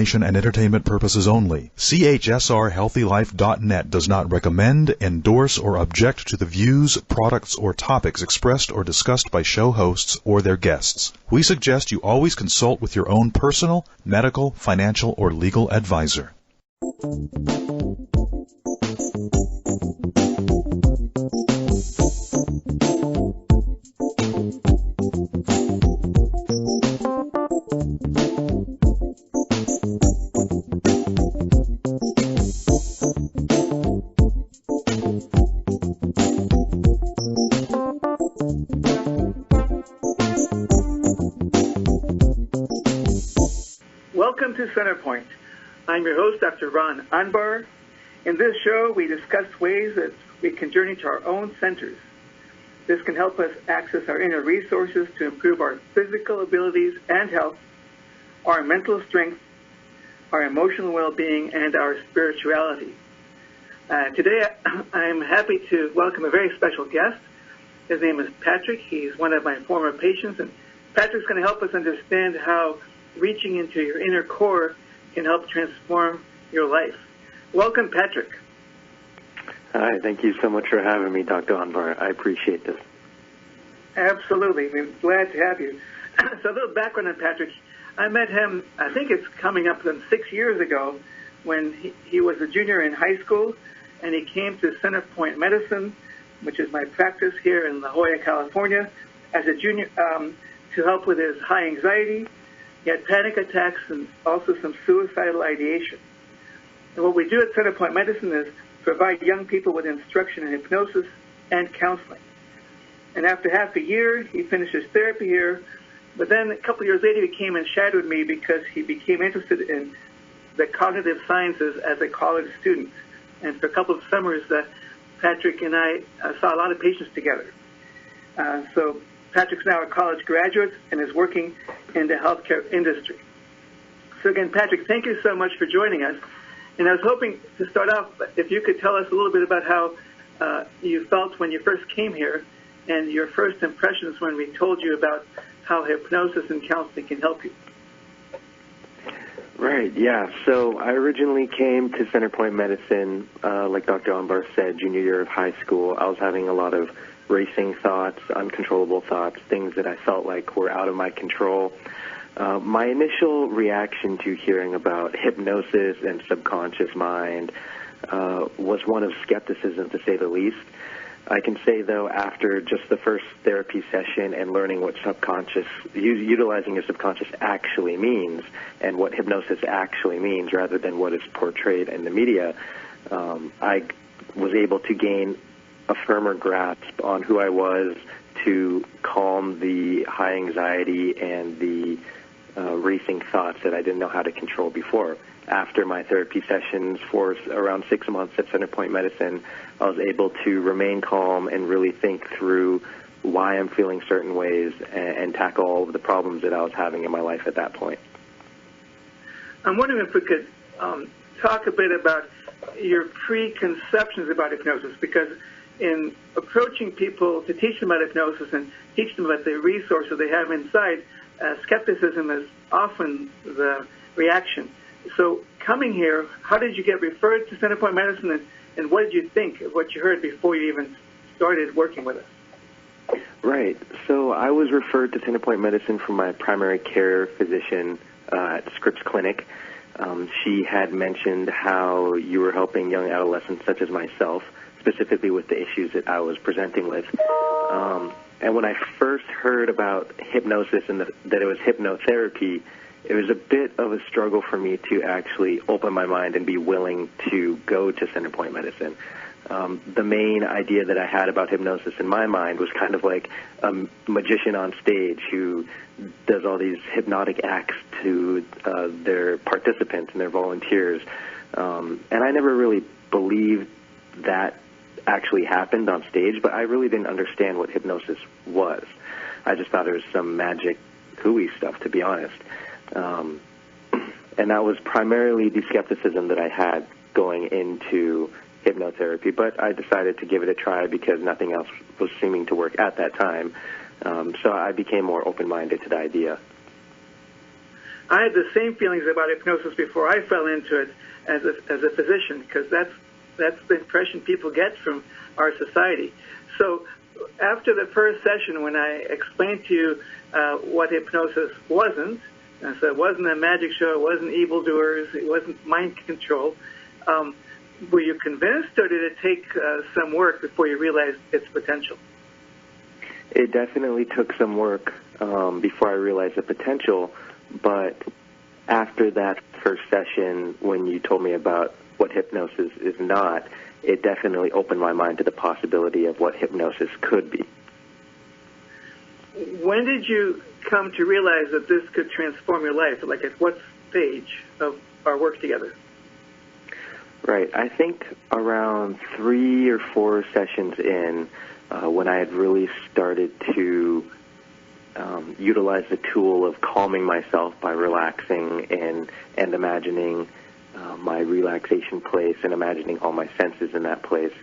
information and entertainment purposes only. CHSRHealthyLife.net does not recommend, endorse, or object to the views, products, or topics expressed or discussed by show hosts or their guests. We suggest you always consult with your own personal, medical, financial, or legal advisor. Welcome to Centerpoint. I'm your host, Dr. Ron Anbar. In this show, we discuss ways that we can journey to our own centers. This can help us access our inner resources to improve our physical abilities and health, our mental strength, our emotional well-being, and our spirituality. Today, I'm happy to welcome a very special guest. His name is Patrick. He's one of my former patients, and Patrick's going to help us understand how reaching into your inner core can help transform your life. Welcome, Patrick. Hi, thank you so much for having me, Dr. Anvar. I appreciate this. Absolutely. We're glad to have you. So a little background on Patrick. I met him, I think it's coming up on 6 years ago, when he was a junior in high school, and he came to Centerpoint Medicine, which is my practice here in La Jolla, California, as a junior to help with his high anxiety. He had panic attacks and also some suicidal ideation. And what we do at Centerpoint Medicine is provide young people with instruction in hypnosis and counseling. And after half a year, he finished his therapy here. But then a couple of years later, he came and shadowed me because he became interested in the cognitive sciences as a college student. And for a couple of summers, Patrick and I saw a lot of patients together. So Patrick's now a college graduate and is working in the healthcare industry. So again, Patrick, thank you so much for joining us. And I was hoping to start off, if you could tell us a little bit about how you felt when you first came here and your first impressions when we told you about how hypnosis and counseling can help you. Right, yeah. So I originally came to Centerpoint Medicine, like Dr. Anbar said, junior year of high school. I was having a lot of racing thoughts, uncontrollable thoughts, things that I felt like were out of my control. My initial reaction to hearing about hypnosis and subconscious mind was one of skepticism, to say the least. I can say, though, after just the first therapy session and learning what utilizing your subconscious actually means and what hypnosis actually means rather than what is portrayed in the media, I was able to gain a firmer grasp on who I was, to calm the high anxiety and the racing thoughts that I didn't know how to control before. After my therapy sessions for around 6 months at Centerpoint Medicine, I was able to remain calm and really think through why I'm feeling certain ways and tackle all of the problems that I was having in my life at that point. I'm wondering if we could talk a bit about your preconceptions about hypnosis, because in approaching people to teach them about hypnosis and teach them about the resources they have inside, skepticism is often the reaction. So coming here, how did you get referred to Centerpoint Medicine, and what did you think of what you heard before you even started working with us? Right. So I was referred to Centerpoint Medicine from my primary care physician at Scripps Clinic. She had mentioned how you were helping young adolescents such as myself, specifically with the issues that I was presenting with. And when I first heard about hypnosis and that it was hypnotherapy, it was a bit of a struggle for me to actually open my mind and be willing to go to Centerpoint Medicine. The main idea that I had about hypnosis in my mind was kind of like a magician on stage who does all these hypnotic acts to their participants and their volunteers. And I never really believed that actually happened on stage, but I really didn't understand what hypnosis was. I just thought it was some magic hooey stuff, to be honest. And that was primarily the skepticism that I had going into hypnotherapy, but I decided to give it a try because nothing else was seeming to work at that time. So I became more open-minded to the idea. I had the same feelings about hypnosis before I fell into it as a physician, because that's the impression people get from our society. So after the first session, when I explained to you what hypnosis wasn't, and so it wasn't a magic show, it wasn't evildoers, it wasn't mind control, were you convinced, or did it take some work before you realized its potential? It definitely took some work before I realized the potential, but after that first session, when you told me about what hypnosis is not, it definitely opened my mind to the possibility of what hypnosis could be. When did you come to realize that this could transform your life? Like, at what stage of our work together? Right. I think around 3 or 4 sessions in, when I had really started to utilize the tool of calming myself by relaxing and imagining my relaxation place and imagining all my senses in that place,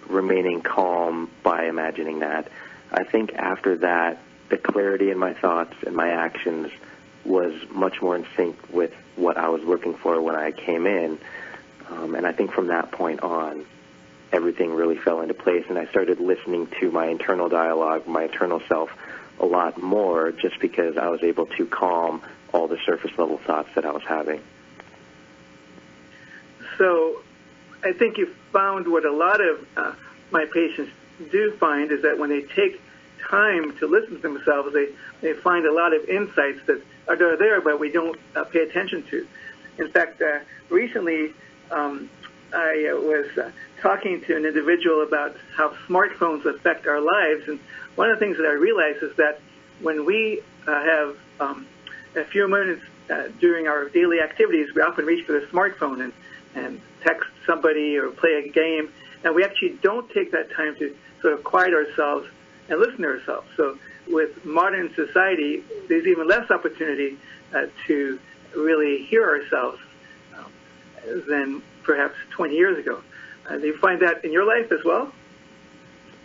remaining calm by imagining that. I think after that, the clarity in my thoughts and my actions was much more in sync with what I was looking for when I came in. And I think from that point on, everything really fell into place, and I started listening to my internal dialogue, my internal self, a lot more, just because I was able to calm all the surface-level thoughts that I was having. So I think you found what a lot of my patients do find is that when they take time to listen to themselves, they find a lot of insights that are there, but we don't pay attention to. In fact, recently I was talking to an individual about how smartphones affect our lives, and one of the things that I realized is that when we have a few minutes during our daily activities, we often reach for the smartphone and text somebody or play a game, and we actually don't take that time to sort of quiet ourselves and listen to ourselves. So with modern society, there's even less opportunity to really hear ourselves than perhaps 20 years ago. Do you find that in your life as well?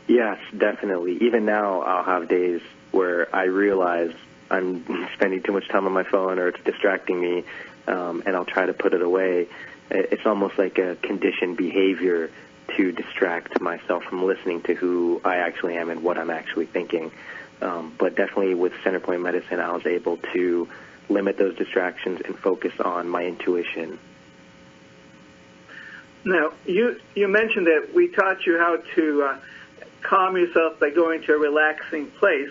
Yes, definitely. Even now, I'll have days where I realize I'm spending too much time on my phone or it's distracting me, and I'll try to put it away. It's almost like a conditioned behavior to distract myself from listening to who I actually am and what I'm actually thinking. But definitely with Centerpoint Medicine, I was able to limit those distractions and focus on my intuition. Now, you mentioned that we taught you how to calm yourself by going to a relaxing place.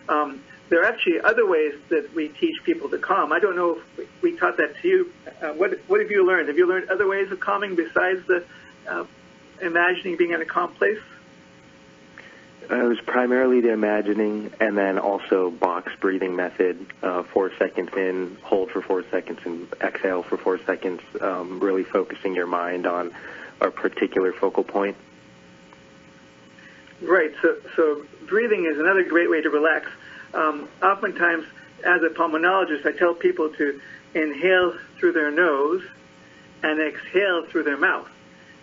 There are actually other ways that we teach people to calm. I don't know if we taught that to you. What have you learned? Have you learned other ways of calming besides the imagining being in a calm place? It was primarily the imagining, and then also box breathing method, 4 seconds in, hold for 4 seconds, and exhale for 4 seconds, really focusing your mind on a particular focal point. Right, so breathing is another great way to relax. Oftentimes, as a pulmonologist, I tell people to inhale through their nose and exhale through their mouth.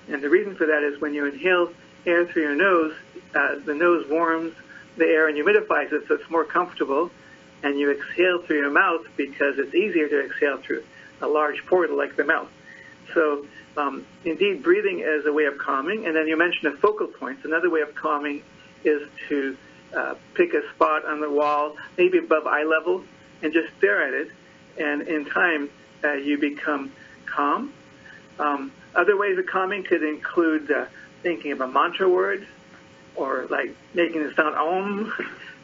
And the reason for that is when you inhale air through your nose, the nose warms the air and humidifies it, so it's more comfortable. And you exhale through your mouth because it's easier to exhale through a large portal like the mouth. So indeed, breathing is a way of calming. And then you mentioned the focal points. Another way of calming is to pick a spot on the wall, maybe above eye level, and just stare at it. And in time, you become calm. Other ways of calming could include thinking of a mantra word, or like making the sound Om.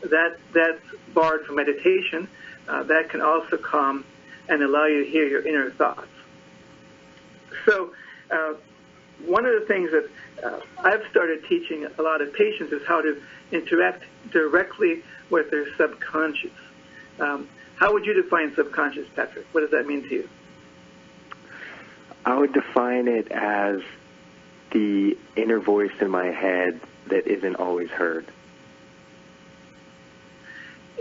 That's barred from meditation. That can also calm and allow you to hear your inner thoughts. So one of the things that I've started teaching a lot of patients is how to interact directly with their subconscious. How would you define subconscious, Patrick? What does that mean to you? I would define it as the inner voice in my head that isn't always heard.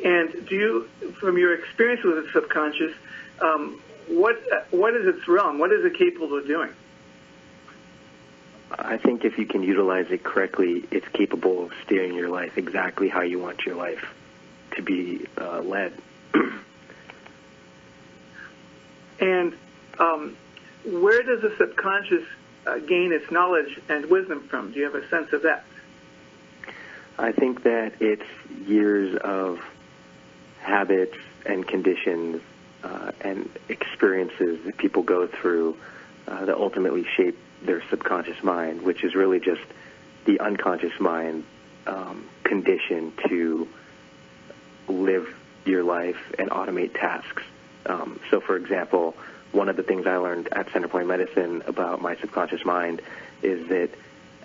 And do you, from your experience with the subconscious, what is its realm? What is it capable of doing? I think if you can utilize it correctly, it's capable of steering your life exactly how you want your life to be led. And where does the subconscious gain its knowledge and wisdom from? Do you have a sense of that? I think that it's years of habits and conditions and experiences that people go through that ultimately shape their subconscious mind, which is really just the unconscious mind conditioned to live your life and automate tasks. So, for example, one of the things I learned at Centerpoint Medicine about my subconscious mind is that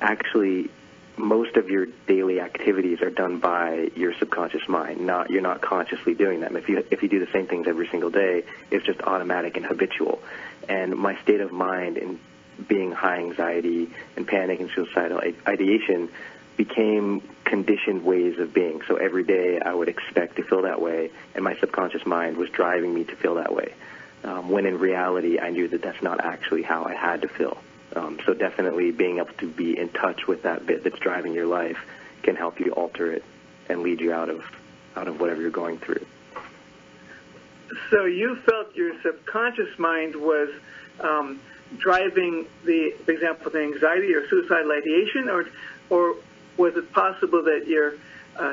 actually most of your daily activities are done by your subconscious mind. You're not consciously doing them. If you do the same things every single day, it's just automatic and habitual. And my state of mind in being high anxiety and panic and suicidal ideation became conditioned ways of being. So every day I would expect to feel that way, and my subconscious mind was driving me to feel that way. When in reality, I knew that that's not actually how I had to feel. So definitely being able to be in touch with that bit that's driving your life can help you alter it and lead you out of whatever you're going through. So you felt your subconscious mind was driving for example, the anxiety or suicidal ideation, or was it possible that your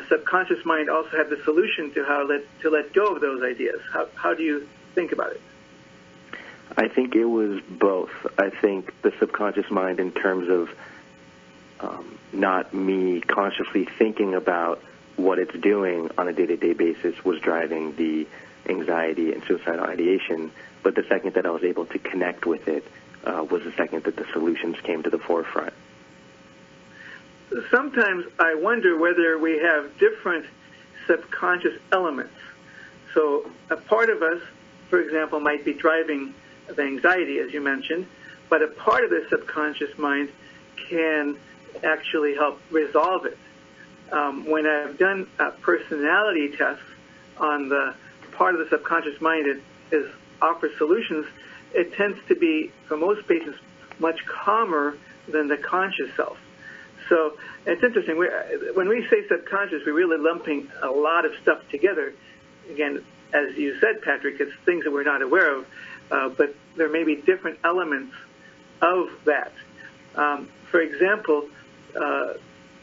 subconscious mind also had the solution to how to let go of those ideas? How do you think about it? I think it was both. I think the subconscious mind, in terms of not me consciously thinking about what it's doing on a day-to-day basis, was driving the anxiety and suicidal ideation. But the second that I was able to connect with it was the second that the solutions came to the forefront. Sometimes I wonder whether we have different subconscious elements. So a part of us, for example, might be driving the anxiety, as you mentioned, but a part of the subconscious mind can actually help resolve it. When I've done personality tests on the part of the subconscious mind that offers solutions, it tends to be, for most patients, much calmer than the conscious self. So it's interesting. When we say subconscious, we're really lumping a lot of stuff together. Again, as you said, Patrick, it's things that we're not aware of, but there may be different elements of that. For example,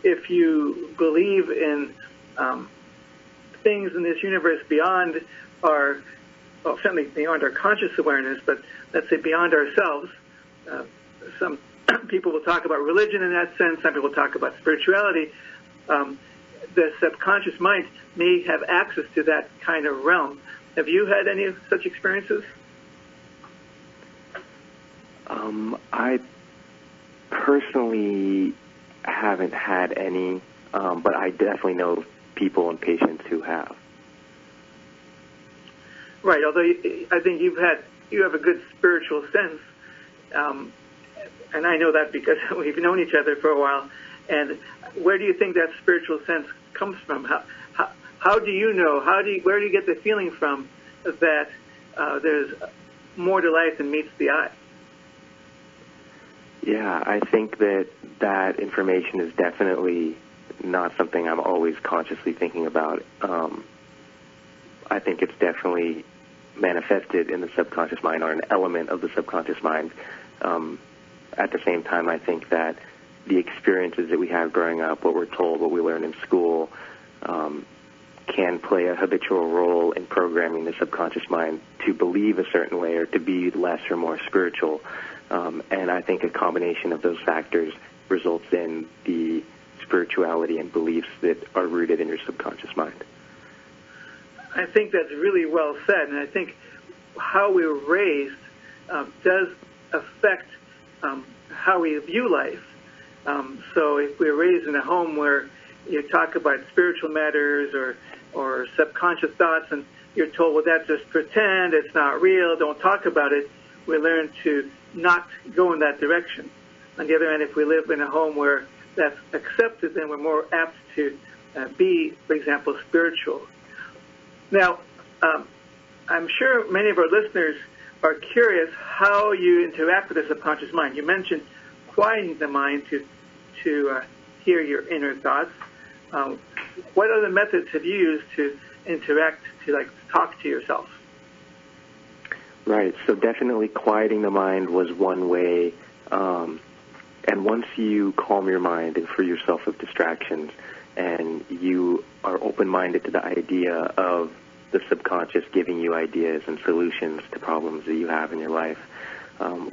if you believe in things in this universe beyond certainly beyond our conscious awareness, but let's say beyond ourselves, some people will talk about religion in that sense, some people talk about spirituality. The subconscious mind may have access to that kind of realm. Have you had any such experiences? I personally haven't had any, but I definitely know people and patients who have. Right, although I think you have a good spiritual sense, and I know that because we've known each other for a while. And where do you think that spiritual sense comes from? How do you know? Where do you get the feeling from that there's more to life than meets the eye? Yeah, I think that information is definitely not something I'm always consciously thinking about. I think it's definitely manifested in the subconscious mind, or an element of the subconscious mind. At the same time, I think that the experiences that we have growing up, what we're told, what we learn in school, can play a habitual role in programming the subconscious mind to believe a certain way or to be less or more spiritual. And I think a combination of those factors results in the spirituality and beliefs that are rooted in your subconscious mind. I think that's really well said, and I think how we were raised does affect how we view life. So if we're raised in a home where you talk about spiritual matters or subconscious thoughts, and you're told, well, that's just pretend, it's not real, don't talk about it, we learn to not go in that direction. On the other hand, if we live in a home where that's accepted, then we're more apt to be, for example, spiritual. Now, I'm sure many of our listeners are curious how you interact with the subconscious mind. You mentioned quieting the mind to hear your inner thoughts. What other methods have you used to interact, to talk to yourself? Right. So definitely quieting the mind was one way. And once you calm your mind and free yourself of distractions, and you are open-minded to the idea of the subconscious giving you ideas and solutions to problems that you have in your life,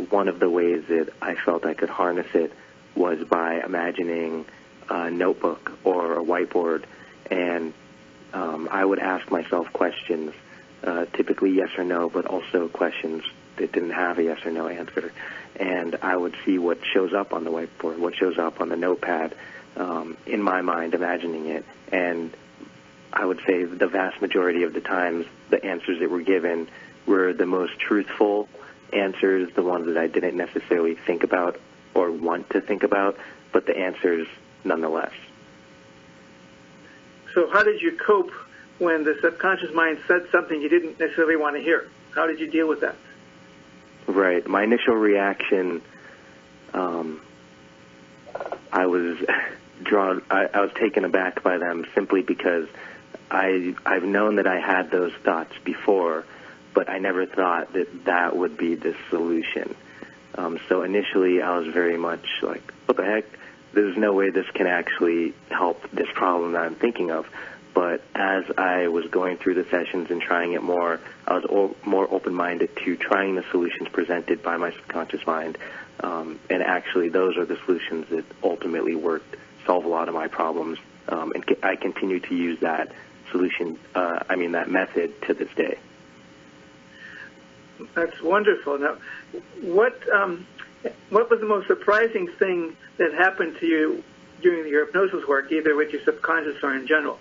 one of the ways that I felt I could harness it was by imagining a notebook or a whiteboard, and I would ask myself questions, typically yes or no, but also questions that didn't have a yes or no answer. And I would see what shows up on the whiteboard, what shows up on the notepad, in my mind, imagining it. And I would say the vast majority of the times, the answers that were given were the most truthful answers, the ones that I didn't necessarily think about or want to think about, but the answers nonetheless. So how did you cope when the subconscious mind said something you didn't necessarily want to hear? How did you deal with that? Right. My initial reaction, I was I was taken aback by them simply because I've known that I had those thoughts before, but I never thought that that would be the solution. So initially I was very much like, what the heck? There's no way this can actually help this problem that I'm thinking of. But as I was going through the sessions and trying it more, I was more open-minded to trying the solutions presented by my subconscious mind. And actually, those are the solutions that ultimately worked, solve a lot of my problems. And I continue to use that that method to this day. That's wonderful. Now, what was the most surprising thing that happened to you during your hypnosis work, either with your subconscious or in general?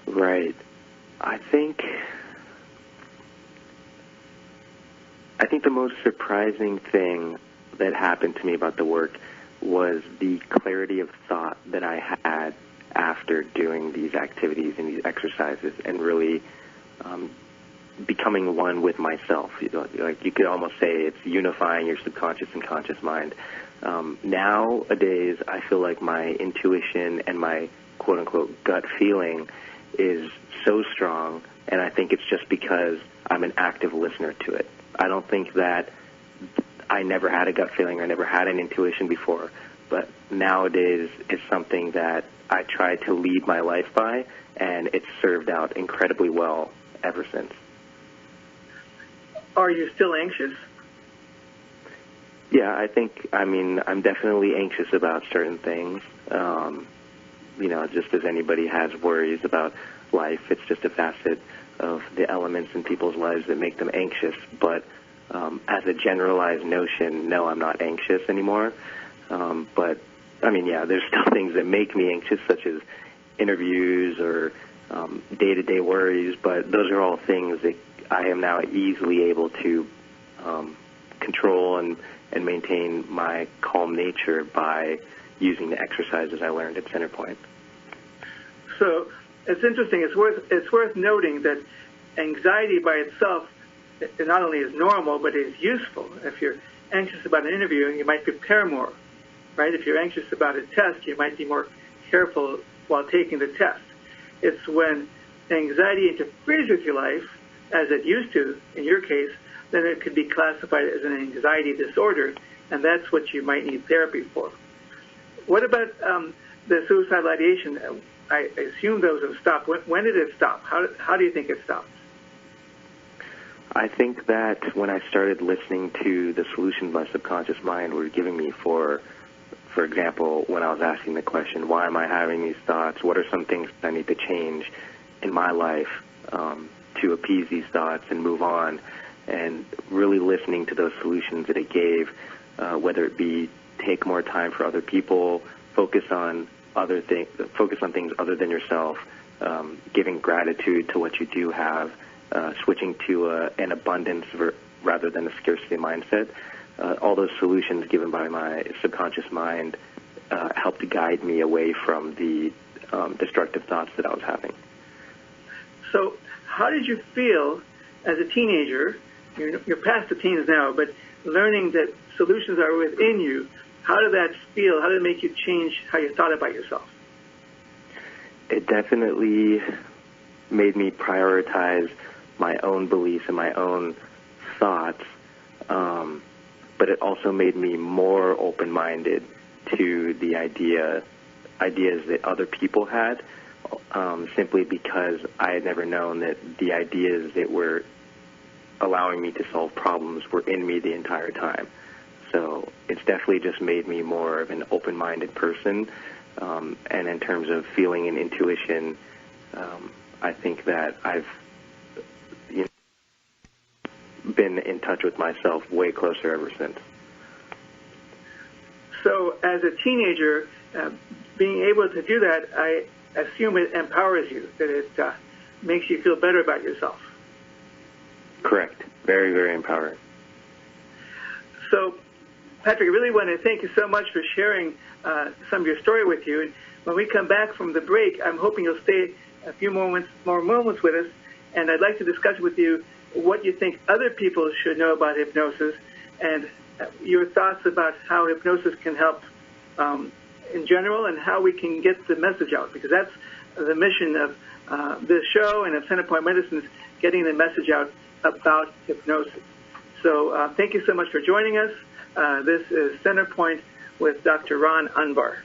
Right. I think the most surprising thing that happened to me about the work was the clarity of thought that I had after doing these activities and these exercises, and really becoming one with myself. Like you could almost say it's unifying your subconscious and conscious mind. Nowadays, I feel like my intuition and my quote-unquote gut feeling is so strong, and I think it's just because I'm an active listener to it. I don't think that I never had a gut feeling or never had an intuition before, but nowadays it's something that I try to lead my life by, and it's served out incredibly well ever since. Are you still anxious? Yeah, I'm definitely anxious about certain things. Just as anybody has worries about life, it's just a facet of the elements in people's lives that make them anxious. But as a generalized notion, no, I'm not anxious anymore. There's still things that make me anxious, such as interviews or day-to-day worries, but those are all things that I am now easily able to control and maintain my calm nature by using the exercises I learned at Centerpoint. So it's interesting. It's worth noting that anxiety by itself, it not only is normal, but is useful. If you're anxious about an interview, you might prepare more, right? If you're anxious about a test, you might be more careful while taking the test. It's when anxiety interferes with your life, as it used to in your case, then it could be classified as an anxiety disorder, and that's what you might need therapy for. What about the suicidal ideation? I assume those have stopped. When did it stop? How do you think it stopped? I think that when I started listening to the solutions my subconscious mind were giving me for example, when I was asking the question, why am I having these thoughts? What are some things I need to change in my life to appease these thoughts and move on? And really listening to those solutions that it gave, whether it be take more time for other people, focus on things other than yourself, giving gratitude to what you do have, switching to an abundance rather than a scarcity mindset. All those solutions given by my subconscious mind helped to guide me away from the destructive thoughts that I was having. So how did you feel as a teenager? You're past the teens now, but learning that solutions are within you, how did that feel? How did it make you change how you thought about yourself? It definitely made me prioritize my own beliefs and my own thoughts, but it also made me more open-minded to the ideas that other people had, simply because I had never known that the ideas that were allowing me to solve problems were in me the entire time. So it's definitely just made me more of an open-minded person, and in terms of feeling and intuition, I think that I've been in touch with myself way closer ever since. So as a teenager, being able to do that, I assume it empowers you, that it makes you feel better about yourself. Correct. Very, very empowering. So, Patrick, I really want to thank you so much for sharing some of your story with you. And when we come back from the break, I'm hoping you'll stay a few more moments with us, and I'd like to discuss with you what you think other people should know about hypnosis and your thoughts about how hypnosis can help in general and how we can get the message out, because that's the mission of this show and of Centerpoint Medicine's getting the message out about hypnosis. So thank you so much for joining us. This is Centerpoint with Dr. Ron Unbar.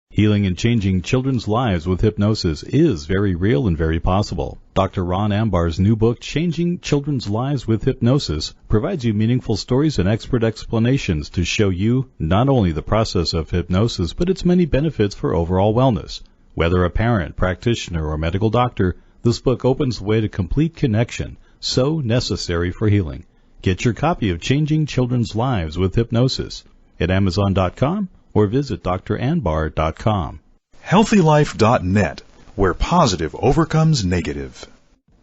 Healing and changing children's lives with hypnosis is very real and very possible. Dr. Ron Ambar's new book, Changing Children's Lives with Hypnosis, provides you meaningful stories and expert explanations to show you not only the process of hypnosis, but its many benefits for overall wellness. Whether a parent, practitioner, or medical doctor, this book opens the way to complete connection, so necessary for healing. Get your copy of Changing Children's Lives with Hypnosis at Amazon.com or visit dranbar.com. HealthyLife.net, where positive overcomes negative.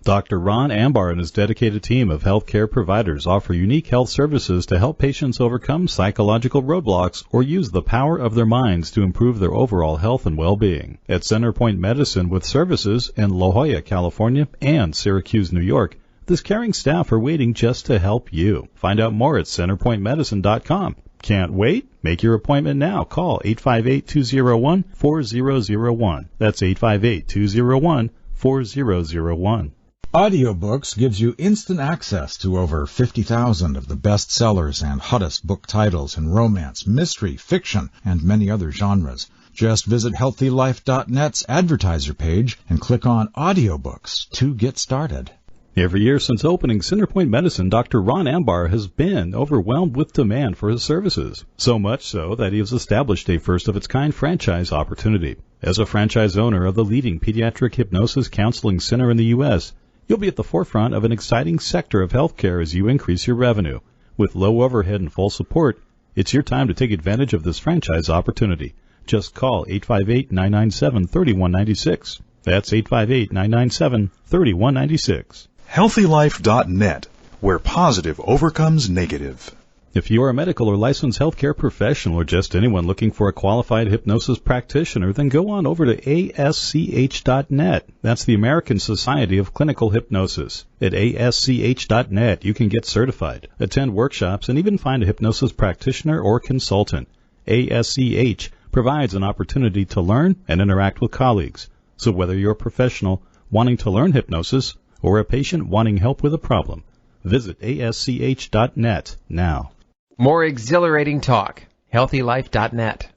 Dr. Ron Ambar and his dedicated team of healthcare providers offer unique health services to help patients overcome psychological roadblocks or use the power of their minds to improve their overall health and well-being. At Centerpoint Medicine with services in La Jolla, California and Syracuse, New York, this caring staff are waiting just to help you. Find out more at centerpointmedicine.com. Can't wait? Make your appointment now. Call 858-201-4001. That's 858-201-4001. Audiobooks gives you instant access to over 50,000 of the best sellers and hottest book titles in romance, mystery, fiction, and many other genres. Just visit HealthyLife.net's advertiser page and click on Audiobooks to get started. Every year since opening Centerpoint Medicine, Dr. Ron Ambar has been overwhelmed with demand for his services, so much so that he has established a first-of-its-kind franchise opportunity. As a franchise owner of the leading pediatric hypnosis counseling center in the U.S., you'll be at the forefront of an exciting sector of healthcare as you increase your revenue. With low overhead and full support, it's your time to take advantage of this franchise opportunity. Just call 858-997-3196. That's 858-997-3196. HealthyLife.net, where positive overcomes negative. If you are a medical or licensed healthcare professional or just anyone looking for a qualified hypnosis practitioner, then go on over to ASCH.net. That's the American Society of Clinical Hypnosis. At ASCH.net, you can get certified, attend workshops, and even find a hypnosis practitioner or consultant. ASCH provides an opportunity to learn and interact with colleagues. So whether you're a professional wanting to learn hypnosis or a patient wanting help with a problem, visit ASCH.net now. More exhilarating talk. HealthyLife.net.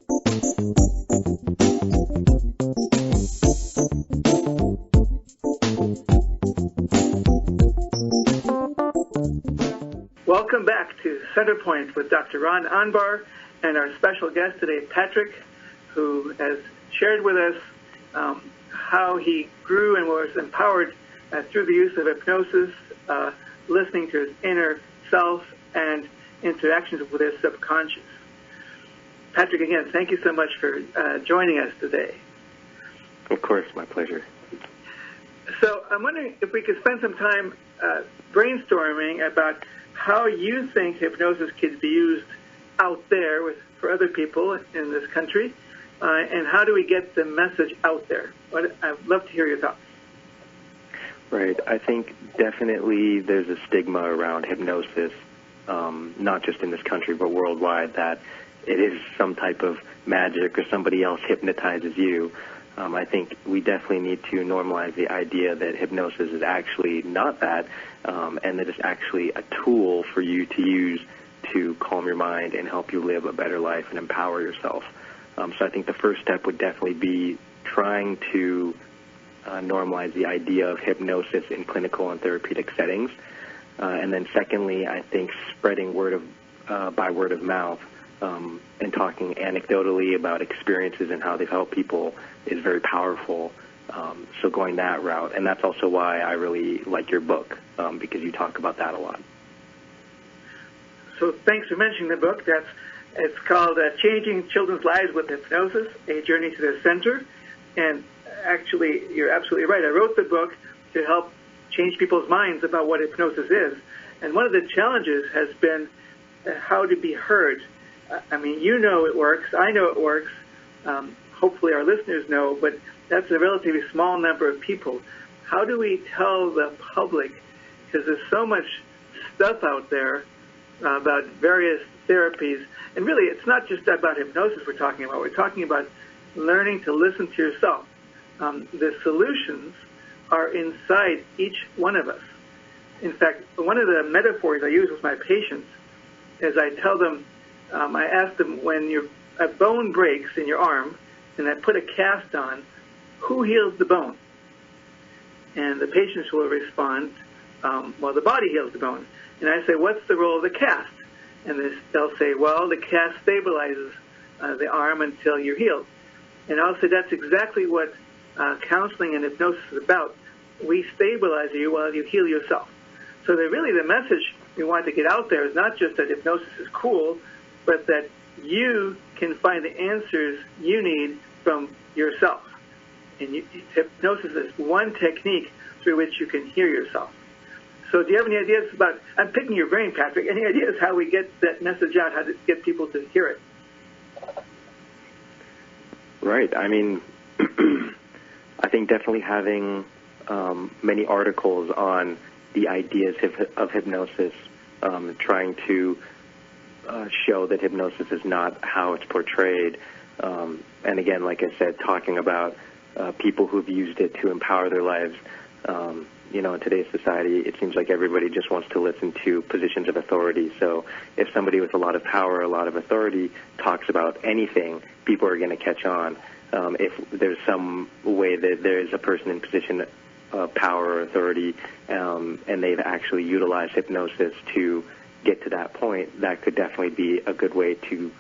Welcome back to Centerpoint with Dr. Ron Unbar and our special guest today, Patrick, who has shared with us how he grew and was empowered through the use of hypnosis, listening to his inner self, and interactions with his subconscious. Patrick, again, thank you so much for joining us today. Of course, my pleasure. So I'm wondering if we could spend some time brainstorming about how you think hypnosis could be used out there for other people in this country, and how do we get the message out there? I'd love to hear your thoughts. Right. I think definitely there's a stigma around hypnosis not just in this country but worldwide, that it is some type of magic or somebody else hypnotizes you. I think we definitely need to normalize the idea that hypnosis is actually not that, and that it's actually a tool for you to use to calm your mind and help you live a better life and empower yourself. So I think the first step would definitely be trying to normalize the idea of hypnosis in clinical and therapeutic settings. And then secondly, I think spreading by word of mouth and talking anecdotally about experiences and how they've helped people is very powerful. So going that route. And that's also why I really like your book, because you talk about that a lot. So thanks for mentioning the book. It's called Changing Children's Lives with Hypnosis, A Journey to the Center. And actually, you're absolutely right. I wrote the book to help change people's minds about what hypnosis is. And one of the challenges has been how to be heard. I mean, you know it works. I know it works. Hopefully our listeners know, but that's a relatively small number of people. How do we tell the public? Because there's so much stuff out there about various therapies. And really, it's not just about hypnosis we're talking about. We're talking about learning to listen to yourself. The solutions are inside each one of us. In fact, one of the metaphors I use with my patients is I tell them, I ask them, when a bone breaks in your arm and I put a cast on, who heals the bone? And the patients will respond, well, the body heals the bone. And I say, what's the role of the cast? And they'll say, well, the cast stabilizes the arm until you're healed. And I'll say that's exactly what counseling and hypnosis is about. We stabilize you while you heal yourself. So really the message we want to get out there is not just that hypnosis is cool, but that you can find the answers you need from yourself. And hypnosis is one technique through which you can hear yourself. So do you have any ideas about, I'm picking your brain, Patrick, any ideas how we get that message out, how to get people to hear it? Right. I mean, I think definitely having many articles on the ideas of hypnosis, trying to show that hypnosis is not how it's portrayed. And again, like I said, talking about people who've used it to empower their lives. In today's society, it seems like everybody just wants to listen to positions of authority. So if somebody with a lot of power, a lot of authority talks about anything, people are going to catch on. If there's some way that there's a person in position of power or authority, and they've actually utilized hypnosis to get to that point, that could definitely be a good way to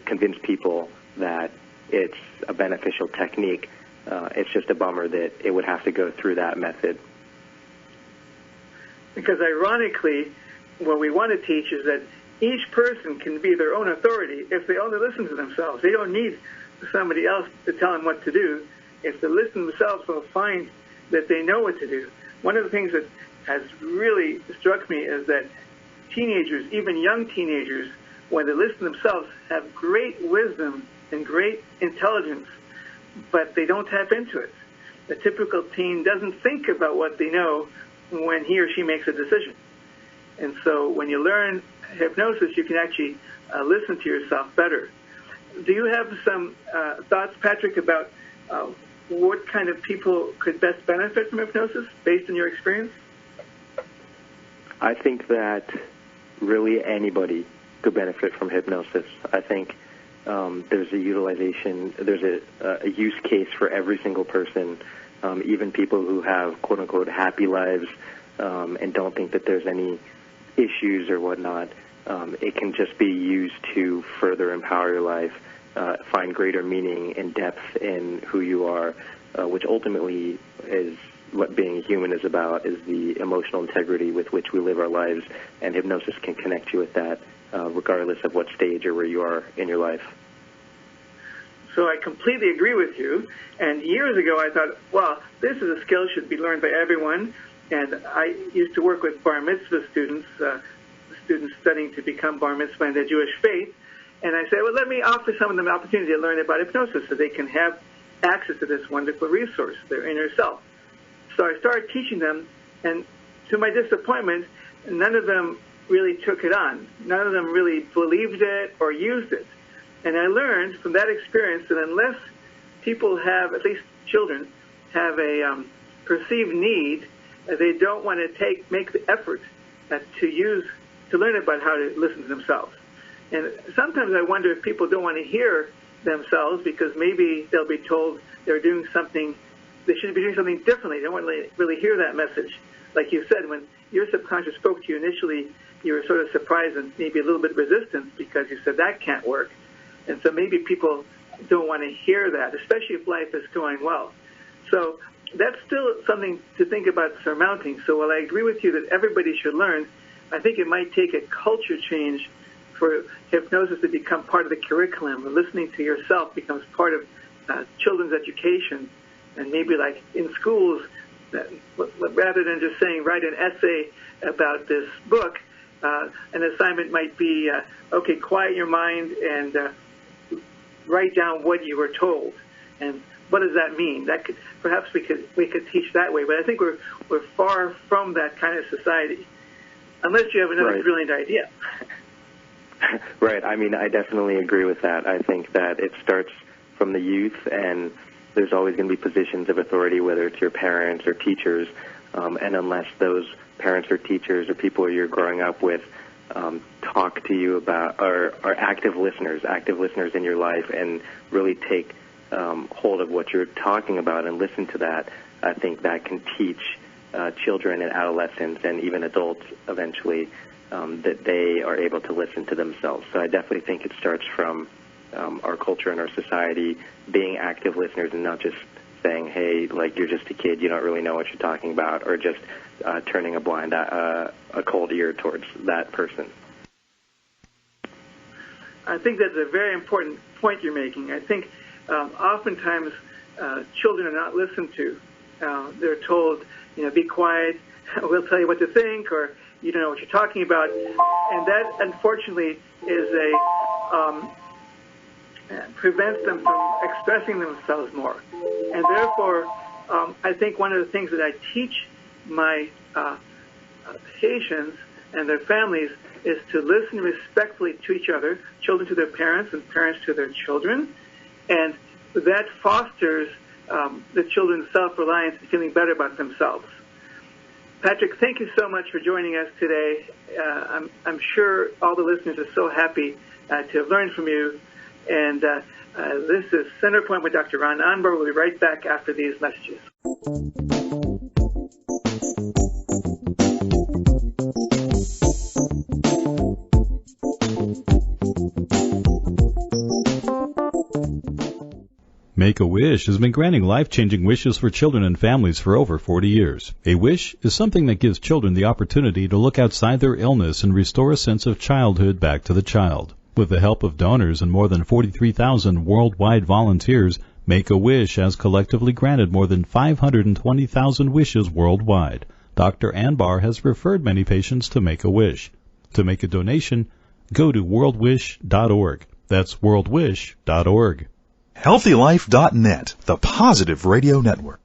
convince people that it's a beneficial technique. It's just a bummer that it would have to go through that method. Because ironically, what we want to teach is that each person can be their own authority if they only listen to themselves. They don't need somebody else to tell them what to do. If they listen to themselves, they'll find that they know what to do. One of the things that has really struck me is that teenagers, even young teenagers, when they listen to themselves, have great wisdom and great intelligence, but they don't tap into it. The typical teen doesn't think about what they know when he or she makes a decision. And so when you learn hypnosis, you can actually listen to yourself better. Do you have some thoughts, Patrick, about what kind of people could best benefit from hypnosis based on your experience? I think that really anybody could benefit from hypnosis. I think there's a utilization, there's a use case for every single person, even people who have quote-unquote happy lives and don't think that there's any issues or whatnot. It can just be used to further empower your life, find greater meaning and depth in who you are, which ultimately is what being a human is about, is the emotional integrity with which we live our lives, and hypnosis can connect you with that regardless of what stage or where you are in your life. So I completely agree with you. And years ago I thought, well, this is a skill that should be learned by everyone. And I used to work with bar mitzvah students, students studying to become bar mitzvah in the Jewish faith. And I said, well, let me offer some of them an opportunity to learn about hypnosis so they can have access to this wonderful resource, their inner self. So I started teaching them, and to my disappointment, none of them really took it on. None of them really believed it or used it. And I learned from that experience that unless people have, at least children, have a perceived need, they don't want to make the effort to learn about how to listen to themselves. And sometimes I wonder if people don't want to hear themselves because maybe they'll be told they're doing something, they should be doing something differently. They don't want to really hear that message. Like you said, when your subconscious spoke to you initially, you were sort of surprised and maybe a little bit resistant because you said that can't work. And so maybe people don't want to hear that, especially if life is going well. So that's still something to think about surmounting. So while I agree with you that everybody should learn, I think it might take a culture change for hypnosis to become part of the curriculum, or listening to yourself becomes part of children's education. And maybe like in schools, rather than just saying write an essay about this book, an assignment might be, okay, quiet your mind and write down what you were told. And what does that mean? Perhaps we could teach that way, but I think we're far from that kind of society, unless you have another brilliant idea. Right. I mean, I definitely agree with that. I think that it starts from the youth, and there's always going to be positions of authority, whether it's your parents or teachers, and unless those parents or teachers or people you're growing up with talk to you about, or are active listeners in your life, and really take hold of what you're talking about and listen to that, I think that can teach children and adolescents and even adults eventually that they are able to listen to themselves. So I definitely think it starts from our culture and our society being active listeners and not just saying, hey, like, you're just a kid, you don't really know what you're talking about, or just turning a cold ear towards that person. I think that's a very important point you're making. I think oftentimes children are not listened to. They're told, be quiet, we'll tell you what to think, or you don't know what you're talking about. And that, unfortunately, is prevents them from expressing themselves more. And therefore, I think one of the things that I teach my patients and their families is to listen respectfully to each other, children to their parents and parents to their children. And that fosters the children's self-reliance and feeling better about themselves. Patrick, thank you so much for joining us today. I'm sure all the listeners are so happy to have learned from you. And this is Centerpoint with Dr. Ron Anbar. We'll be right back after these messages. Make-A-Wish has been granting life-changing wishes for children and families for over 40 years. A wish is something that gives children the opportunity to look outside their illness and restore a sense of childhood back to the child. With the help of donors and more than 43,000 worldwide volunteers, Make-A-Wish has collectively granted more than 520,000 wishes worldwide. Dr. Anbar has referred many patients to Make-A-Wish. To make a donation, go to worldwish.org. That's worldwish.org. HealthyLife.net, the positive radio network.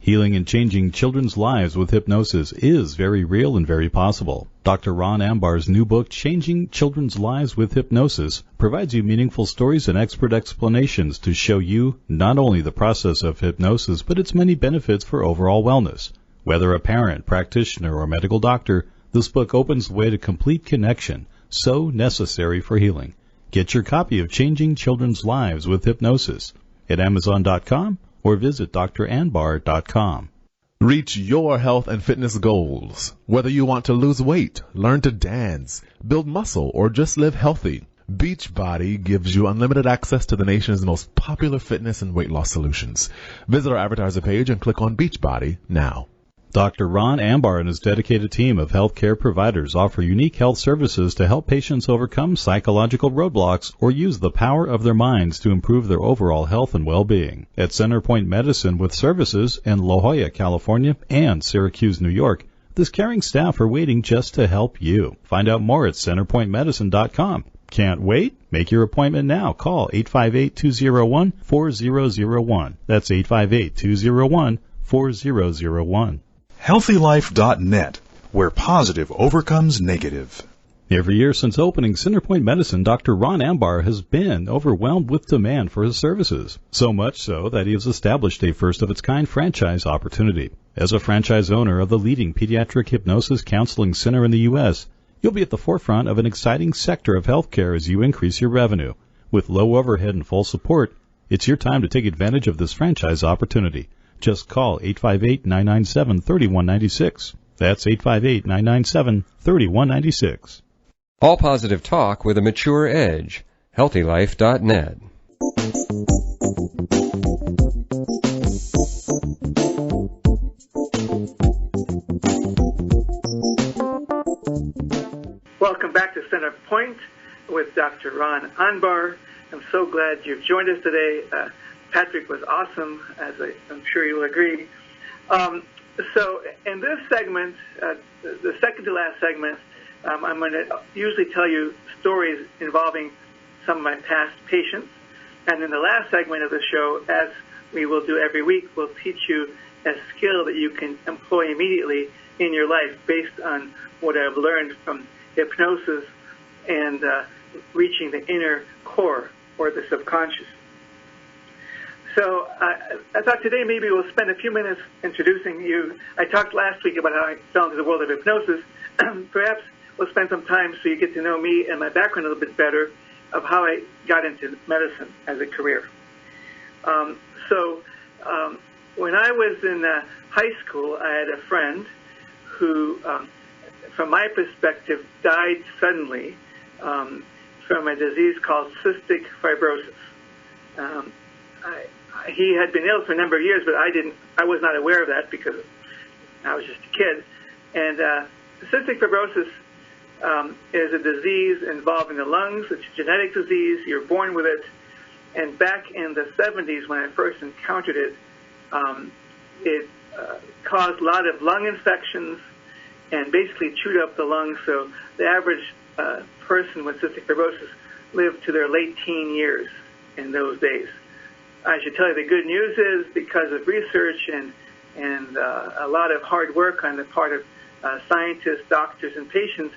Healing and changing children's lives with hypnosis is very real and very possible. Dr. Ron Ambar's new book, Changing Children's Lives with Hypnosis, provides you meaningful stories and expert explanations to show you not only the process of hypnosis, but its many benefits for overall wellness. Whether a parent, practitioner, or medical doctor, this book opens the way to complete connection, so necessary for healing. Get your copy of Changing Children's Lives with Hypnosis at Amazon.com or visit dranbar.com. Reach your health and fitness goals. Whether you want to lose weight, learn to dance, build muscle, or just live healthy, Beachbody gives you unlimited access to the nation's most popular fitness and weight loss solutions. Visit our advertiser page and click on Beachbody now. Dr. Ron Ambar and his dedicated team of healthcare providers offer unique health services to help patients overcome psychological roadblocks or use the power of their minds to improve their overall health and well-being. At Centerpoint Medicine with services in La Jolla, California and Syracuse, New York, this caring staff are waiting just to help you. Find out more at centerpointmedicine.com. Can't wait? Make your appointment now. Call 858-201-4001. That's 858-201-4001. HealthyLife.net, where positive overcomes negative. Every year since opening Centerpoint Medicine, Dr. Ron Ambar has been overwhelmed with demand for his services, so much so that he has established a first-of-its-kind franchise opportunity. As a franchise owner of the leading pediatric hypnosis counseling center in the U.S., you'll be at the forefront of an exciting sector of healthcare as you increase your revenue. With low overhead and full support, it's your time to take advantage of this franchise opportunity. Just call 858-997-3196. That's 858-997-3196. All positive talk with a mature edge. HealthyLife.net. Welcome back to Center Point with Dr. Ron Anbar. I'm so glad you've joined us today. Patrick was awesome, as I'm sure you will agree. So in this segment, the second to last segment, I'm going to usually tell you stories involving some of my past patients. And in the last segment of the show, as we will do every week, we'll teach you a skill that you can employ immediately in your life based on what I've learned from hypnosis and reaching the inner core or the subconscious. So I thought today maybe we'll spend a few minutes introducing you. I talked last week about how I fell into the world of hypnosis. Perhaps we'll spend some time so you get to know me and my background a little bit better of how I got into medicine as a career. When I was in high school, I had a friend who, from my perspective, died suddenly from a disease called cystic fibrosis. He had been ill for a number of years, but I was not aware of that because I was just a kid. And cystic fibrosis is a disease involving the lungs. It's a genetic disease. You're born with it. And back in the 70s, when I first encountered it, it caused a lot of lung infections and basically chewed up the lungs. So the average person with cystic fibrosis lived to their late teen years in those days. I should tell you the good news is because of research and a lot of hard work on the part of scientists, doctors, and patients,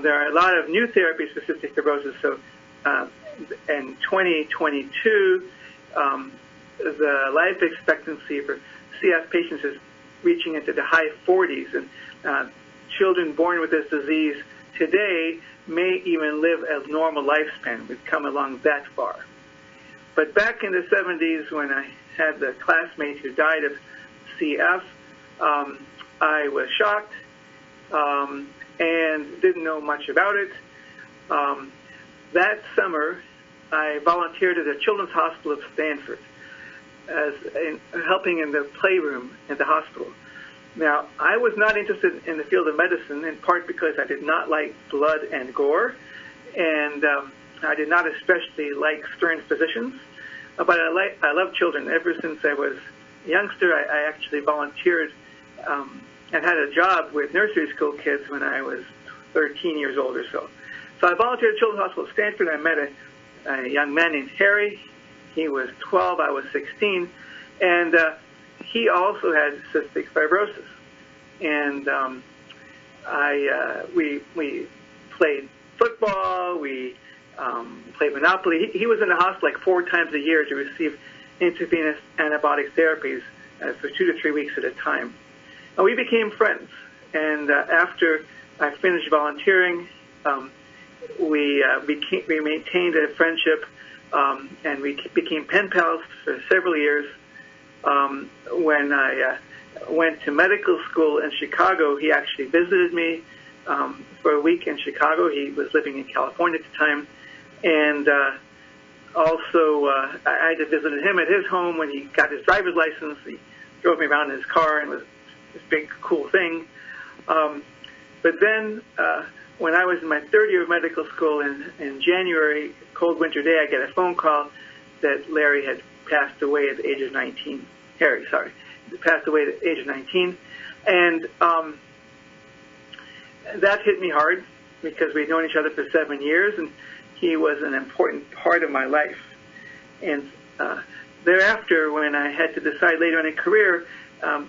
there are a lot of new therapies for cystic fibrosis. So in 2022, the life expectancy for CF patients is reaching into the high 40s, and children born with this disease today may even live a normal lifespan. We've come along that far. But back in the 70s, when I had the classmate who died of CF, I was shocked and didn't know much about it. That summer, I volunteered at the Children's Hospital of Stanford, helping in the playroom at the hospital. Now, I was not interested in the field of medicine, in part because I did not like blood and gore, and I did not especially like stern physicians, but I love children. Ever since I was a youngster, I actually volunteered and had a job with nursery school kids when I was 13 years old or so. So I volunteered at Children's Hospital of Stanford. I met a young man named Harry. He was 12, I was 16, and he also had cystic fibrosis. And we played football, we played Monopoly. He was in the hospital like 4 times a year to receive intravenous antibiotic therapies for 2 to 3 weeks at a time. And we became friends. And after I finished volunteering, we maintained a friendship, and we became pen pals for several years. When I went to medical school in Chicago, he actually visited me for a week in Chicago. He was living in California at the time. And also, I had visited him at his home when he got his driver's license. He drove me around in his car, and it was this big, cool thing. But then, when I was in my 3rd year of medical school in January, cold winter day, I get a phone call that Larry had passed away at the age of 19. Harry, sorry, passed away at the age of 19. And that hit me hard because we'd known each other for 7 years, and he was an important part of my life. And thereafter, when I had to decide later in a career,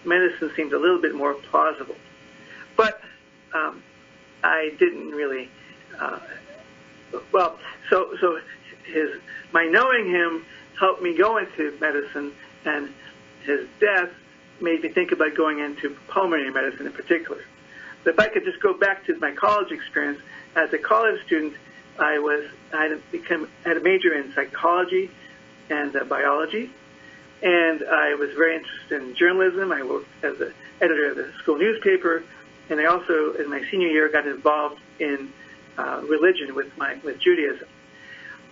medicine seemed a little bit more plausible. But I didn't really my knowing him helped me go into medicine, and his death made me think about going into pulmonary medicine in particular. But if I could just go back to my college experience, as a college student, I had a major in psychology and biology, and I was very interested in journalism. I worked as the editor of the school newspaper, and I also, in my senior year, got involved in religion with Judaism.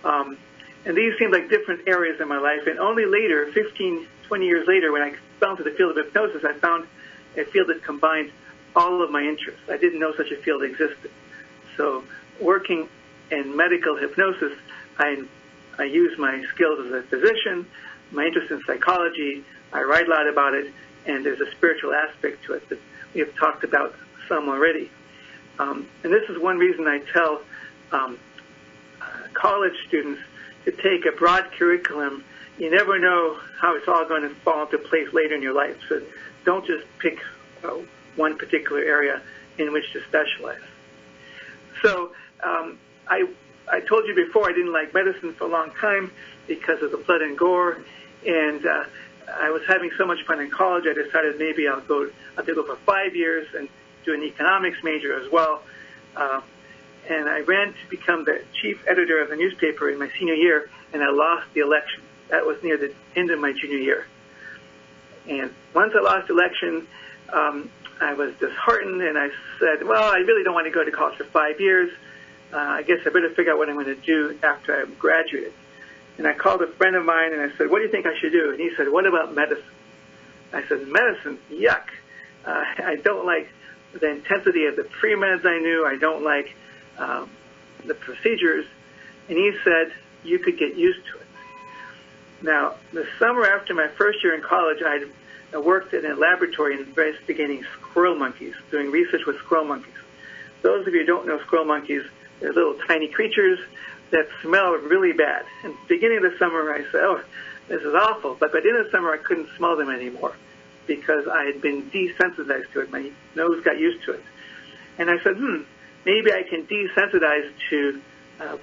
And these seemed like different areas in my life, and only later, 15, 20 years later, when I fell into the field of hypnosis, I found a field that combined all of my interests. I didn't know such a field existed. So working in medical hypnosis, I use my skills as a physician, my interest in psychology, I write a lot about it, and there's a spiritual aspect to it that we have talked about some already. And this is one reason I tell college students to take a broad curriculum. You never know how it's all going to fall into place later in your life. So don't just pick one particular area in which to specialize. So I told you before I didn't like medicine for a long time because of the blood and gore, and I was having so much fun in college, I decided maybe I'll go for 5 years and do an economics major as well. And I ran to become the chief editor of the newspaper in my senior year, and I lost the election. That was near the end of my junior year. And once I lost the election, I was disheartened, and I said, well, I really don't want to go to college for 5 years. I guess I better figure out what I'm going to do after I'm graduated. And I called a friend of mine, and I said, what do you think I should do? And he said, what about medicine? I said, medicine? Yuck. I don't like the intensity of the pre-meds I knew. I don't like the procedures. And he said, you could get used to it. Now, the summer after my first year in college, I worked in a laboratory investigating squirrel monkeys, doing research with squirrel monkeys. Those of you who don't know squirrel monkeys, they're little tiny creatures that smell really bad. And at the beginning of the summer, I said, oh, this is awful. But by the end of the summer, I couldn't smell them anymore because I had been desensitized to it. My nose got used to it. And I said, maybe I can desensitize to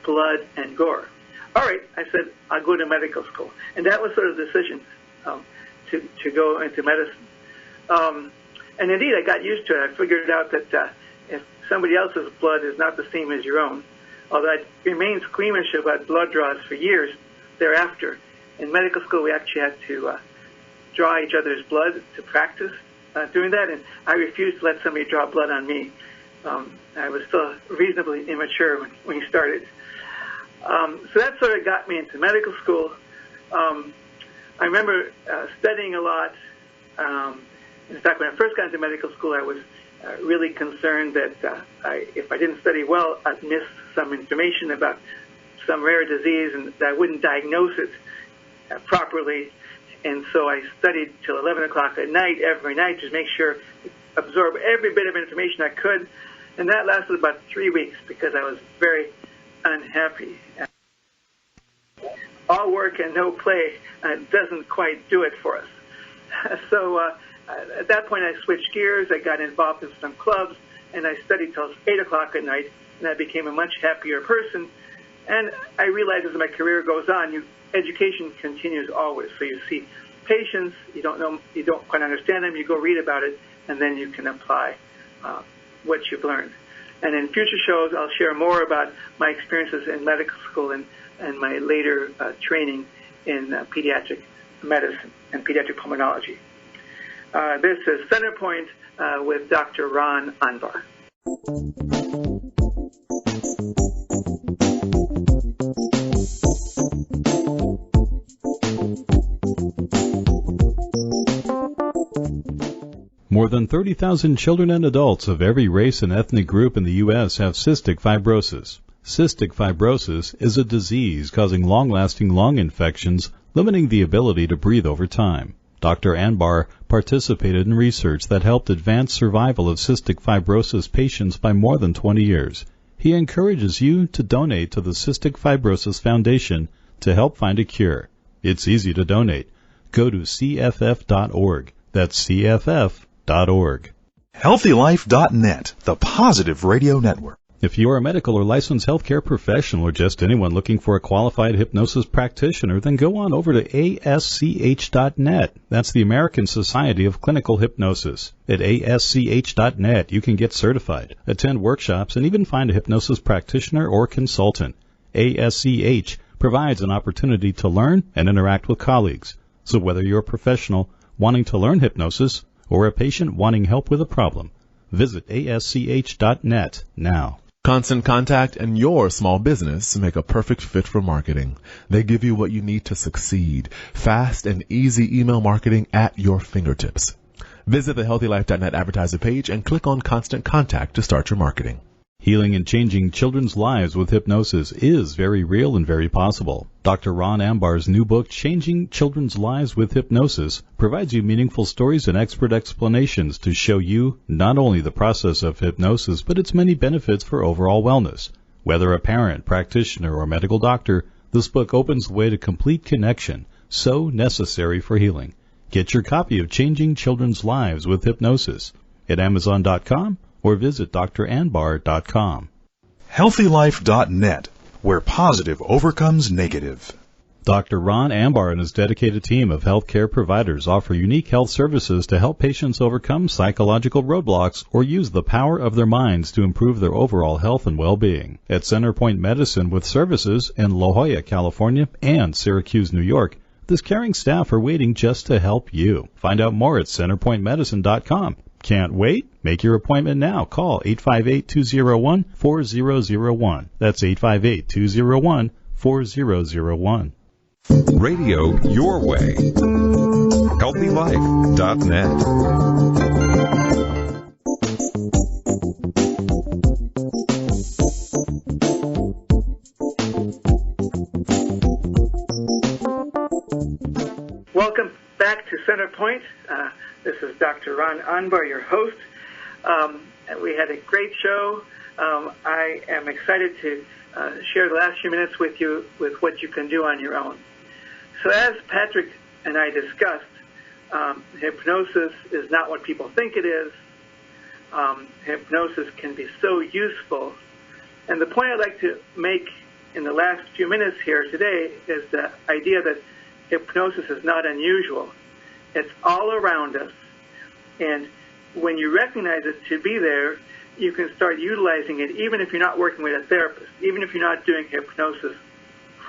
blood and gore. All right, I said, I'll go to medical school. And that was sort of the decision to go into medicine. And indeed, I got used to it. I figured out that if somebody else's blood is not the same as your own, although I remained squeamish about blood draws for years thereafter, in medical school we actually had to draw each other's blood to practice doing that, and I refused to let somebody draw blood on me. I was still reasonably immature when we started. So that sort of got me into medical school. I remember studying a lot. In fact, when I first got into medical school, I was really concerned that if I didn't study well, I'd miss some information about some rare disease and that I wouldn't diagnose it properly. And so I studied till 11 o'clock at night, every night, to make sure to absorb every bit of information I could. And that lasted about 3 weeks because I was very unhappy. All work and no play doesn't quite do it for us. So at that point, I switched gears. I got involved in some clubs, and I studied till 8 o'clock at night, and I became a much happier person. And I realized as my career goes on, education continues always. So you see patients, you don't quite understand them, you go read about it, and then you can apply what you've learned. And in future shows, I'll share more about my experiences in medical school and my later training in pediatric medicine and pediatric pulmonology. This is Centerpoint with Dr. Ron Anbar. More than 30,000 children and adults of every race and ethnic group in the U.S. have cystic fibrosis. Cystic fibrosis is a disease causing long-lasting lung infections, limiting the ability to breathe over time. Dr. Anbar participated in research that helped advance survival of cystic fibrosis patients by more than 20 years. He encourages you to donate to the Cystic Fibrosis Foundation to help find a cure. It's easy to donate. Go to cff.org. That's cff.org. HealthyLife.net, the Positive Radio Network. If you are a medical or licensed healthcare professional or just anyone looking for a qualified hypnosis practitioner, then go on over to ASCH.net. That's the American Society of Clinical Hypnosis. At ASCH.net, you can get certified, attend workshops, and even find a hypnosis practitioner or consultant. ASCH provides an opportunity to learn and interact with colleagues. So whether you're a professional wanting to learn hypnosis or a patient wanting help with a problem, visit ASCH.net now. Constant Contact and your small business make a perfect fit for marketing. They give you what you need to succeed. Fast and easy email marketing at your fingertips. Visit the HealthyLife.net advertiser page and click on Constant Contact to start your marketing. Healing and changing children's lives with hypnosis is very real and very possible. Dr. Ron Ambar's new book, Changing Children's Lives with Hypnosis, provides you meaningful stories and expert explanations to show you not only the process of hypnosis, but its many benefits for overall wellness. Whether a parent, practitioner, or medical doctor, this book opens the way to complete connection, so necessary for healing. Get your copy of Changing Children's Lives with Hypnosis at Amazon.com or visit dranbar.com. HealthyLife.net, where positive overcomes negative. Dr. Ron Ambar and his dedicated team of healthcare providers offer unique health services to help patients overcome psychological roadblocks or use the power of their minds to improve their overall health and well-being. At Centerpoint Medicine with services in La Jolla, California and Syracuse, New York, this caring staff are waiting just to help you. Find out more at centerpointmedicine.com. Can't wait? Make your appointment now. Call 858-201-4001. That's 858-201-4001. Radio your way. HealthyLife.net. Welcome back to Centerpoint. This is Dr. Ron Anbar, your host. We had a great show. I am excited to share the last few minutes with you with what you can do on your own. So as Patrick and I discussed, hypnosis is not what people think it is. Hypnosis can be so useful. And the point I'd like to make in the last few minutes here today is the idea that hypnosis is not unusual. It's all around us. And when you recognize it to be there, you can start utilizing it even if you're not working with a therapist, even if you're not doing hypnosis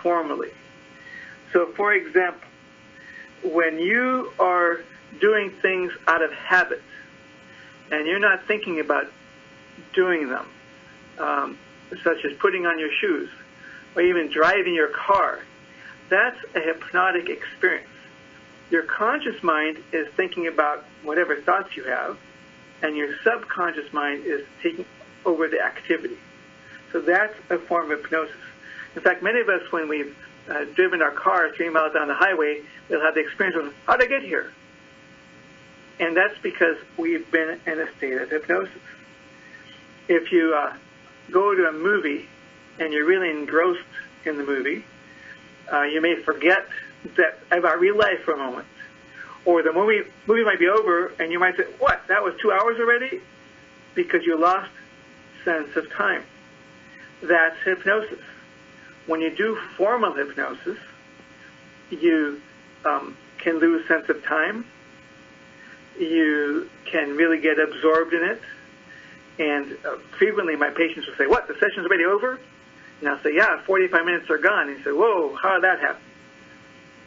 formally. So, for example, when you are doing things out of habit and you're not thinking about doing them, such as putting on your shoes or even driving your car, that's a hypnotic experience. Your conscious mind is thinking about whatever thoughts you have, and your subconscious mind is taking over the activity. So that's a form of hypnosis. In fact, many of us, when we've driven our car 3 miles down the highway, we'll have the experience of, how did I get here? And that's because we've been in a state of hypnosis. If you go to a movie and you're really engrossed in the movie, you may forget about real life for a moment. Or the movie might be over, and you might say, what, that was 2 hours already? Because you lost sense of time. That's hypnosis. When you do formal hypnosis, you can lose sense of time. You can really get absorbed in it. And frequently my patients will say, what, the session's already over? And I'll say, yeah, 45 minutes are gone. And you say, whoa, how did that happen?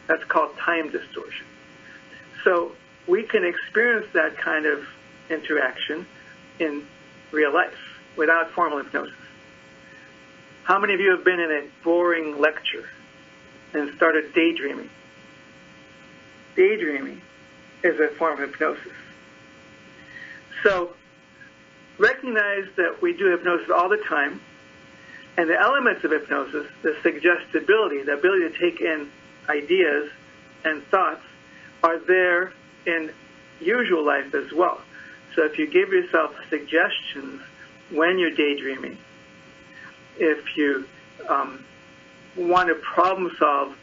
That's called time distortion. So we can experience that kind of interaction in real life without formal hypnosis. How many of you have been in a boring lecture and started daydreaming? Daydreaming is a form of hypnosis. So recognize that we do hypnosis all the time, and the elements of hypnosis, the suggestibility, the ability to take in ideas and thoughts, are there in usual life as well. So if you give yourself suggestions when you're daydreaming, if you want to problem solve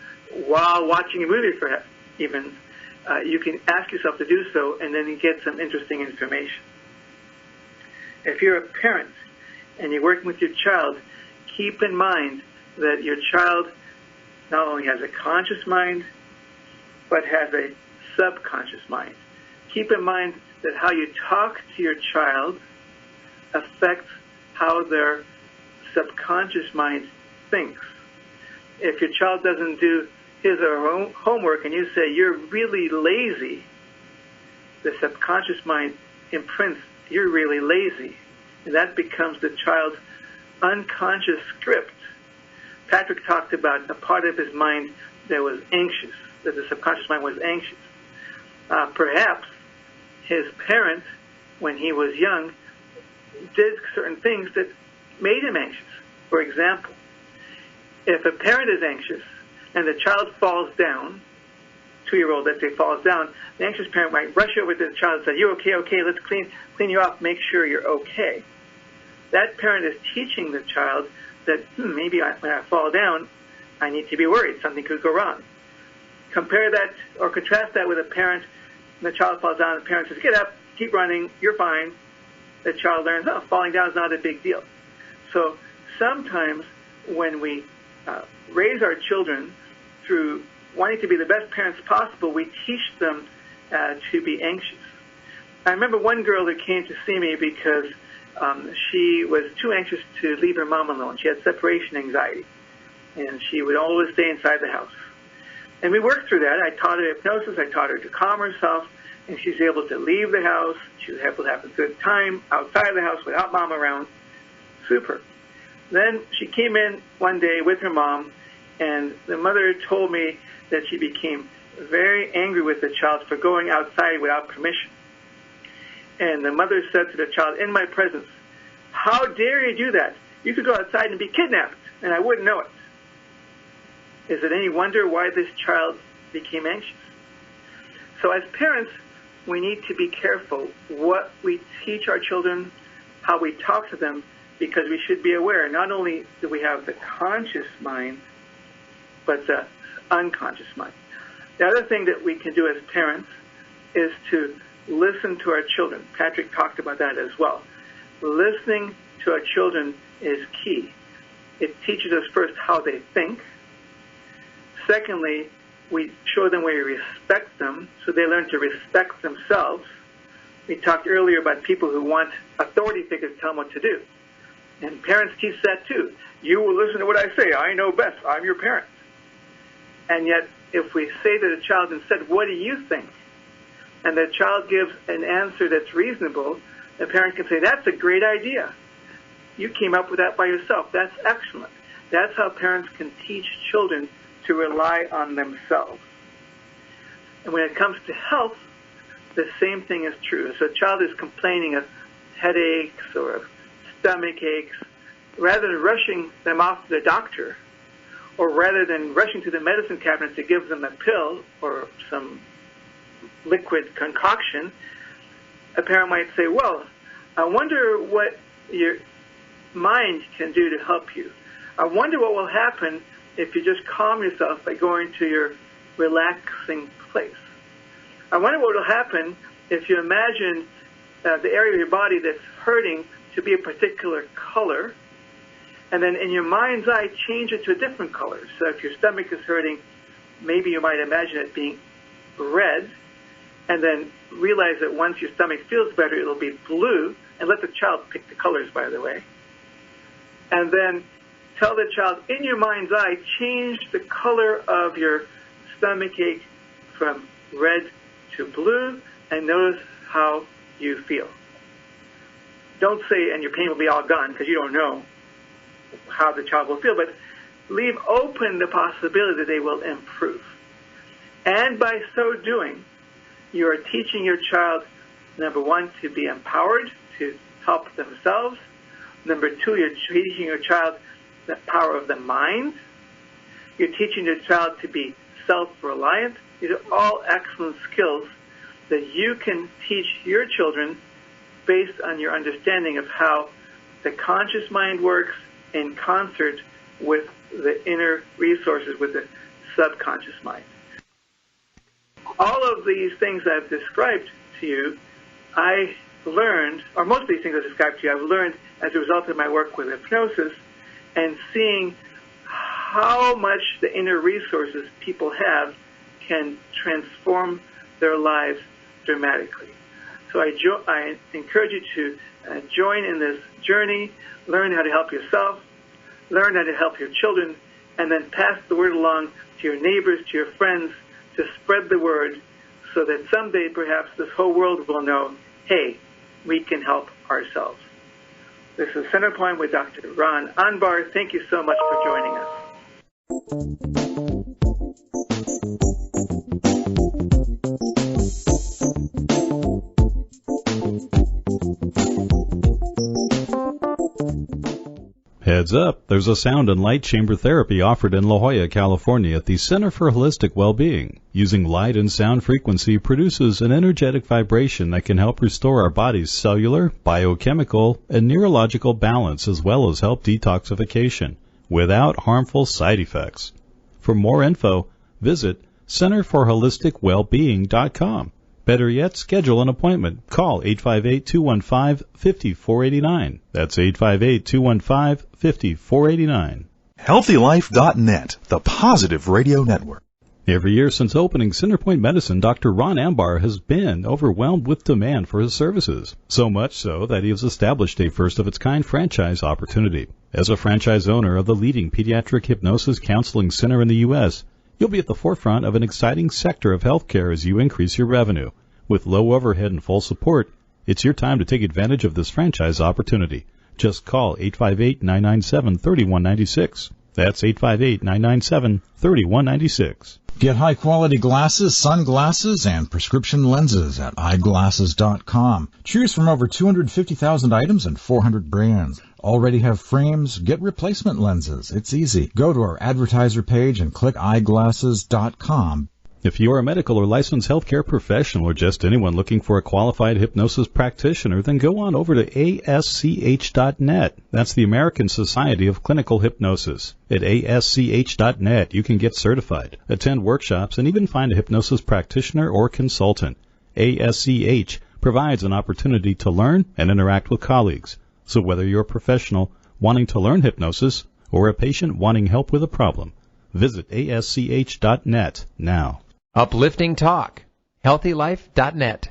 while watching a movie, perhaps even, you can ask yourself to do so and then you get some interesting information. If you're a parent and you're working with your child, keep in mind that your child not only has a conscious mind, but has a subconscious mind. Keep in mind that how you talk to your child affects how their subconscious mind thinks. If your child doesn't do his or her homework and you say, you're really lazy, the subconscious mind imprints, you're really lazy. And that becomes the child's unconscious script. Patrick talked about a part of his mind that was anxious, that the subconscious mind was anxious. Perhaps his parent, when he was young, did certain things that made him anxious. For example, if a parent is anxious and the child falls down, 2-year-old, let's say, falls down, the anxious parent might rush over to the child and say, you okay, okay, let's clean you up, make sure you're okay. That parent is teaching the child that maybe when I fall down, I need to be worried. Something could go wrong. Compare that or contrast that with a parent, and the child falls down, and the parent says, get up, keep running, you're fine. The child learns, oh, falling down is not a big deal. So sometimes when we raise our children through wanting to be the best parents possible, we teach them to be anxious. I remember one girl that came to see me because she was too anxious to leave her mom alone. She had separation anxiety, and she would always stay inside the house. And we worked through that. I taught her hypnosis. I taught her to calm herself, and she's able to leave the house. She was able to have a good time outside of the house without mom around. Super. Then she came in one day with her mom, and the mother told me that she became very angry with the child for going outside without permission. And the mother said to the child, in my presence, how dare you do that? You could go outside and be kidnapped, and I wouldn't know it. Is it any wonder why this child became anxious? So as parents, we need to be careful what we teach our children, how we talk to them, because we should be aware not only do we have the conscious mind, but the unconscious mind. The other thing that we can do as parents is to listen to our children. Patrick talked about that as well. Listening to our children is key. It teaches us first how they think. Secondly, we show them we respect them, so they learn to respect themselves. We talked earlier about people who want authority figures to tell them what to do. And parents teach that too. You will listen to what I say. I know best. I'm your parent. And yet, if we say to the child instead, what do you think? And the child gives an answer that's reasonable, the parent can say, that's a great idea. You came up with that by yourself. That's excellent. That's how parents can teach children to rely on themselves. And when it comes to health, the same thing is true. So a child is complaining of headaches or of stomach aches, rather than rushing them off to the doctor, or rather than rushing to the medicine cabinet to give them a pill or some liquid concoction, a parent might say, well, I wonder what your mind can do to help you. I wonder what will happen if you just calm yourself by going to your relaxing place. I wonder what will happen if you imagine the area of your body that's hurting to be a particular color, and then in your mind's eye change it to a different color. So if your stomach is hurting, maybe you might imagine it being red, and then realize that once your stomach feels better, it'll be blue, and let the child pick the colors, by the way. And then tell the child, in your mind's eye, change the color of your stomach ache from red to blue, and notice how you feel. Don't say, and your pain will be all gone, because you don't know how the child will feel, but leave open the possibility that they will improve. And by so doing, you are teaching your child, number one, to be empowered, to help themselves. Number two, you're teaching your child the power of the mind. You're teaching your child to be self-reliant. These are all excellent skills that you can teach your children based on your understanding of how the conscious mind works in concert with the inner resources, with the subconscious mind. All of these things I've described to you, I learned, or most of these things I described to you, I've learned as a result of my work with hypnosis and seeing how much the inner resources people have can transform their lives dramatically. So I encourage you to join in this journey, learn how to help yourself, learn how to help your children, and then pass the word along to your neighbors, to your friends, to spread the word so that someday perhaps this whole world will know, hey, we can help ourselves. This is Centerpoint with Dr. Ron Anbar. Thank you so much for joining us. Heads up, there's a sound and light chamber therapy offered in La Jolla, California at the Center for Holistic Well-Being. Using light and sound frequency produces an energetic vibration that can help restore our body's cellular, biochemical, and neurological balance as well as help detoxification without harmful side effects. For more info, visit centerforholisticwellbeing.com. Better yet, schedule an appointment. Call 858-215-5489. That's 858-215-5489. HealthyLife.net, the positive radio network. Every year since opening Centerpoint Medicine, Dr. Ron Ambar has been overwhelmed with demand for his services. So much so that he has established a first-of-its-kind franchise opportunity. As a franchise owner of the leading pediatric hypnosis counseling center in the U.S., you'll be at the forefront of an exciting sector of healthcare as you increase your revenue. With low overhead and full support, it's your time to take advantage of this franchise opportunity. Just call 858-997-3196. That's 858-997-3196. Get high-quality glasses, sunglasses, and prescription lenses at eyeglasses.com. Choose from over 250,000 items and 400 brands. Already have frames? Get replacement lenses. It's easy. Go to our advertiser page and click eyeglasses.com. If you are a medical or licensed healthcare professional or just anyone looking for a qualified hypnosis practitioner, then go on over to ASCH.net. That's the American Society of Clinical Hypnosis. At ASCH.net, you can get certified, attend workshops, and even find a hypnosis practitioner or consultant. ASCH provides an opportunity to learn and interact with colleagues. So whether you're a professional wanting to learn hypnosis or a patient wanting help with a problem, visit ASCH.net now. Uplifting Talk. HealthyLife.net.